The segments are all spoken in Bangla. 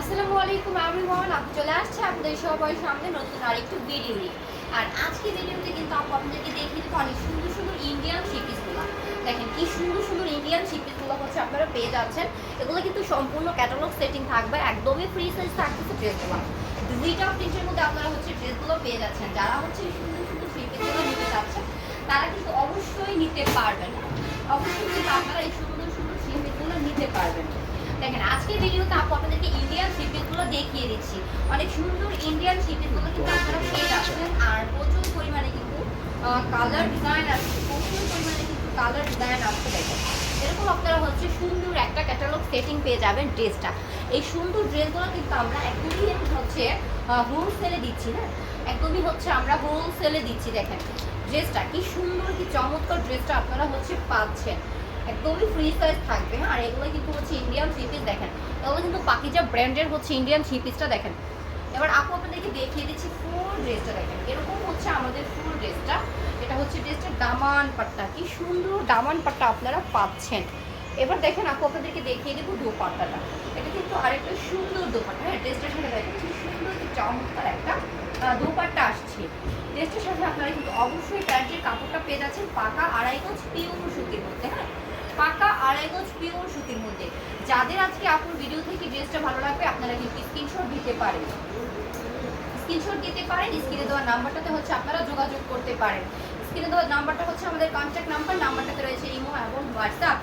আসসালামু আলাইকুম এভরিওয়ান, আমি চলে আসছি আপনাদের সবার সামনে নতুন আরেকটু ভিডিও নিয়ে। আর আজকে ভিডিওতে কিন্তু আপনাদেরকে দেখিয়ে দেবো অনেক সুন্দর সুন্দর ইন্ডিয়ান থ্রি পিসগুলো। দেখেন কি সুন্দর সুন্দর ইন্ডিয়ান থ্রি পিসগুলো হচ্ছে আপনারা পেয়ে যাচ্ছেন। এগুলো কিন্তু সম্পূর্ণ ক্যাটালগ সেটিং থাকবে, একদমই ফ্রি সাইজ থাকতেছে ড্রেসগুলো। দুইটা প্রিন্টের মধ্যে আপনারা হচ্ছে ড্রেসগুলো পেয়ে যাচ্ছেন। যারা হচ্ছে এই সুন্দর সুন্দর থ্রি পিসগুলো নিতে চাচ্ছেন তারা কিন্তু অবশ্যই নিতে পারবেন। অবশ্যই কিন্তু আপনারা এই সুন্দর সুন্দর থ্রি পিসগুলো নিতে পারবেন। দেখেন আজকে ভিডিওতে আপনাদেরকে ইন্ডিয়ান থ্রি পিসগুলো দেখিয়ে দিচ্ছি। অনেক সুন্দর ইন্ডিয়ান থ্রি পিসগুলো কিন্তু আপনারা পেয়ে যাচ্ছেন। আর প্রচুর পরিমাণে কিন্তু কালার ডিজাইন আসছে, প্রচুর পরিমাণে কিন্তু কালার ডিজাইন আসছে। দেখেন এরকম আপনারা হচ্ছে সুন্দর একটা ক্যাটালগ সেটিং পেয়ে যাবেন ড্রেসটা। এই সুন্দর ড্রেসগুলো কিন্তু আমরা একদমই হচ্ছে হোলসেলে দিচ্ছি না, একদমই হচ্ছে আমরা হোলসেলে দিচ্ছি। দেখেন ড্রেসটা কি সুন্দর, কি চমৎকার ড্রেসটা আপনারা হচ্ছে পাচ্ছেন। একদমই ফ্রি সাইজ থাকবে। আর এগুলো কিন্তু হচ্ছে ইন্ডিয়ান থ্রি পিস। দেখেন এগুলো কিন্তু পাকিজা ব্র্যান্ডের হচ্ছে ইন্ডিয়ান থ্রি পিসটা। দেখেন এবার আপনাদেরকে দেখিয়ে দিচ্ছি ফুল ড্রেসটা। দেখেন এরকম হচ্ছে আমাদের ফুল ড্রেসটা। এটা হচ্ছে ড্রেসটার দামান পাট্টা, কি সুন্দর দামান পাট্টা আপনারা পাচ্ছেন। এবার দেখেন আপনাদেরকে দেখিয়ে দেবো দোপাট্টাটা। এটা কিন্তু আরেকটা সুন্দর দোপাট্টা। হ্যাঁ ড্রেসটার সাথে দেখেন কি সুন্দর, কি চমৎকার একটা দোপাট্টা আসছে। ড্রেসটার সাথে আপনারা কিন্তু অবশ্যই প্যান্টের কাপড়টা পেয়ে যাচ্ছেন পাকা 2.5 গজ পিওর সুতির মধ্যে। হ্যাঁ পাকা 2.5 গজ পিওর সুতির মধ্যে। যাদের আজকে আপনার ভিডিও থেকে ড্রেসটা ভালো লাগবে আপনারা কিন্তু স্ক্রিনশট দিতে পারেন, স্ক্রিনশট দিতে পারেন। স্ক্রিনে দেওয়া নাম্বারটাতে হচ্ছে আপনারা যোগাযোগ করতে পারেন। স্ক্রিনে দেওয়া নাম্বারটা হচ্ছে আমাদের কন্ট্যাক্ট নাম্বার, নাম্বারটাতে রয়েছে ইমো এবং হোয়াটসঅ্যাপ।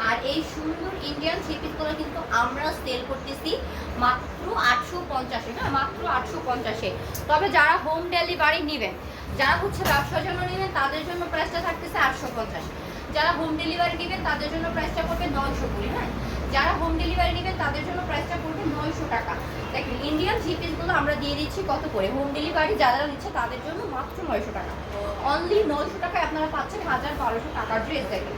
আর এই সুন্দর ইন্ডিয়ান থ্রি পিসগুলো কিন্তু আমরা সেল করতেছি মাত্র 850-এ। হ্যাঁ মাত্র 850-এ। তবে যারা হোম ডেলিভারি নেবেন, যারা হচ্ছে ব্যবসার জন্য নেবেন তাদের জন্য প্রাইসটা থাকতেছে 850। যারা হোম ডেলিভারি নেবেন তাদের জন্য প্রাইসটা পড়বে 900 করে। হ্যাঁ যারা হোম ডেলিভারি নেবেন তাদের জন্য প্রাইসটা পড়বে 900 টাকা। দেখেন ইন্ডিয়ান থ্রি পিসগুলো আমরা দিয়ে দিচ্ছি কত করে, হোম ডেলিভারি যারা নিচ্ছে তাদের জন্য মাত্র 900 টাকা। অনলি 900 টাকায় আপনারা পাচ্ছেন 1200 টাকার ড্রেস। দেখেন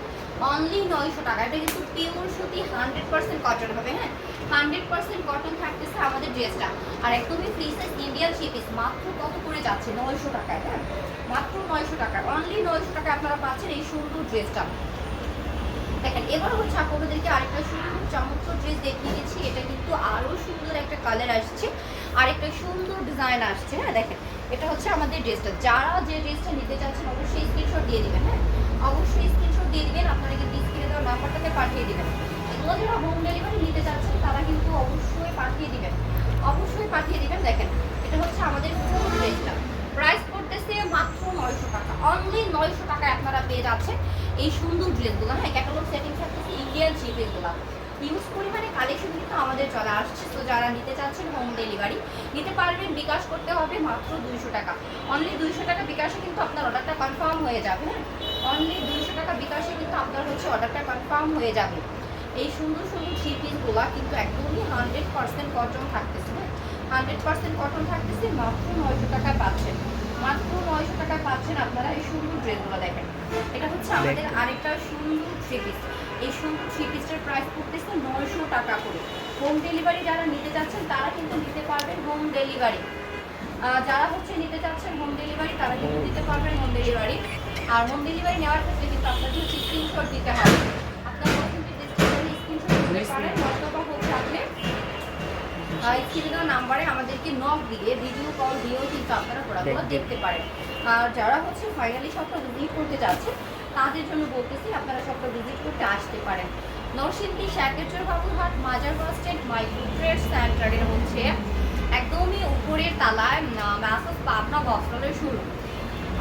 অনলি 900 টাকা। এটা কিন্তু পিওর সুতি 100% কটন হবে। হ্যাঁ 100% কটন থাকতেছে আমাদের ড্রেসটা। আর একদমই free size Indian three piece মাত্র কত করে যাচ্ছে 900 টাকায়। হ্যাঁ মাত্র 900 টাকা, অনলি 900 টাকা আপনারা পাচ্ছেন এই সুন্দর ড্রেসটা। দেখেন এবার হচ্ছে আপনাদেরকে আরেকটা সুন্দর চমৎকার ড্রেস দেখিয়ে দিচ্ছি। এটা কিন্তু আরও সুন্দর একটা কালার আসছে, আরেকটা সুন্দর ডিজাইন আসছে। হ্যাঁ দেখেন এটা হচ্ছে আমাদের ড্রেসটা। যারা যে ড্রেসটা নিতে চাচ্ছেন অবশ্যই স্ক্রিনশট দিয়ে দিবেন। হ্যাঁ অবশ্যই স্ক্রিনশট দিয়ে দিবেন। আপনারা কিন্তু স্ক্রিনে দেওয়া নাম্বারটাতে পাঠিয়ে দিবেন। এগুলো যারা হোম ডেলিভারি নিতে চাচ্ছেন তারা কিন্তু অবশ্যই পাঠিয়ে দিবেন, অবশ্যই পাঠিয়ে দিবেন। দেখেন এটা হচ্ছে আমাদের ফুল ড্রেসটা। প্রাইস করতেছে মাত্র 900 টাকা। অনলি 900 টাকায় আপনারা পেয়ে যাচ্ছেন এই সুন্দর ড্রেসগুলো। হ্যাঁ ক্যাটালগ সেটিং থাকতেছে ইন্ডিয়ান থ্রি পিসগুলো। হিউজ পরিমাণে কালেকশন কিন্তু আমাদের চলে আসছে। তো যারা নিতে চাচ্ছেন হোম ডেলিভারি নিতে পারবেন। বিকাশ করতে হবে মাত্র 200 টাকা। অনলি 200 টাকা বিকাশে কিন্তু আপনার অর্ডারটা কনফার্ম হয়ে যাবে। হ্যাঁ অনলি 200 টাকা বিকাশে কিন্তু আপনার হচ্ছে অর্ডারটা কনফার্ম হয়ে যাবে। এই সুন্দর সুন্দর থ্রি পিসগুলো কিন্তু একদমই 100% কটন থাকতেছে। হ্যাঁ 100% কটন থাকতেছে। মাত্র 900 টাকায় পাচ্ছেন, মাত্র 900 টাকায় পাচ্ছেন আপনারা এই সুন্দর ড্রেসগুলো। দেখেন এটা হচ্ছে আমাদের আরেকটা সুন্দর থ্রি পিস। এই সুন্দর থ্রি পিসটার প্রাইস পড়তেছে 900 টাকা করে। হোম ডেলিভারি যারা নিতে চাচ্ছেন তারা কিন্তু নিতে পারবেন হোম ডেলিভারি। যারা হচ্ছে নিতে চাচ্ছেন হোম ডেলিভারি তারা কিন্তু নিতে পারবেন হোম ডেলিভারি। আর হোম ডেলিভারি নেওয়ার ক্ষেত্রে কিন্তু আপনাকে হচ্ছে স্ক্রিনশট দিতে হবে। আপনারা কিন্তু স্ক্রিনশট দিতে পারেন, অথবা হচ্ছে আপনি স্ক্রিনে দেওয়া নাম্বারে আমাদেরকে নক দিয়ে ভিডিও কল দিয়েও কিন্তু আপনারা প্রোডাক্টগুলো দেখতে পারেন। আর যারা হচ্ছে ফাইনালি শপটা ভিজিট করতে যাচ্ছে তাদের জন্য বলতেছি আপনারা শপটা ভিজিট করতে আসতে পারেন। নরসিংদী শাকেরচর বাবুরহাট মাজার বাস স্ট্যান্ড মাইক্রো ট্রেড সেন্টারের হচ্ছে একদমই উপরের তালায় ম্যাসাজ পাবনা বস্ত্রালয় শুরু।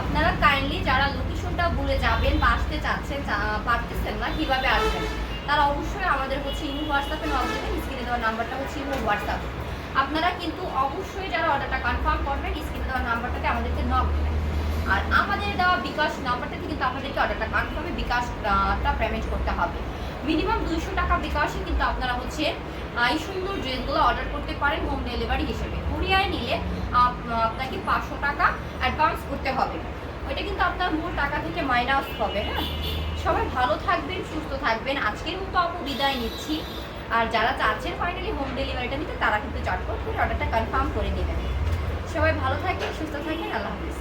আপনারা কাইন্ডলি যারা লোকেশনটা বলে যাবেন বা আসতে চাচ্ছেন পারতেছেন না কীভাবে আসবেন তারা অবশ্যই আমাদের হচ্ছে ইমো হোয়াটসঅ্যাপে নক দেবেন। স্ক্রিনে দেওয়ার নাম্বারটা হচ্ছে ইমো হোয়াটসঅ্যাপ। আপনারা কিন্তু অবশ্যই যারা অর্ডারটা কনফার্ম করবেন স্ক্রিনে দেওয়ার নাম্বারটাতে আমাদেরকে নক দেবেন। আর আমাদের দেওয়া বিকাশ নাম্বারটাতে কিন্তু আপনাদেরকে অর্ডারটা কনফার্মে বিকাশটা পেমেন্ট করতে হবে। মিনিমাম 200 টাকা বিকাশে কিন্তু আপনারা হচ্ছে এই সুন্দর ড্রেসগুলো অর্ডার করতে পারেন হোম ডেলিভারি হিসেবে। কুরিয়ায় নিলে আপনাকে 500 টাকা অ্যাডভান্স করতে হবে, ওইটা কিন্তু আপনার মূল টাকা থেকে মাইনাস হবে। হ্যাঁ সবাই ভালো থাকবেন, সুস্থ থাকবেন। আজকের মতো বিদায় নিচ্ছি। আর যারা চাচ্ছেন ফাইনালি হোম ডেলিভারিটা নিতে তারা কিন্তু চটপট করে অর্ডারটা কনফার্ম করে নেবেন। সবাই ভালো থাকবেন, সুস্থ থাকবেন। আল্লাহ হাফিজ।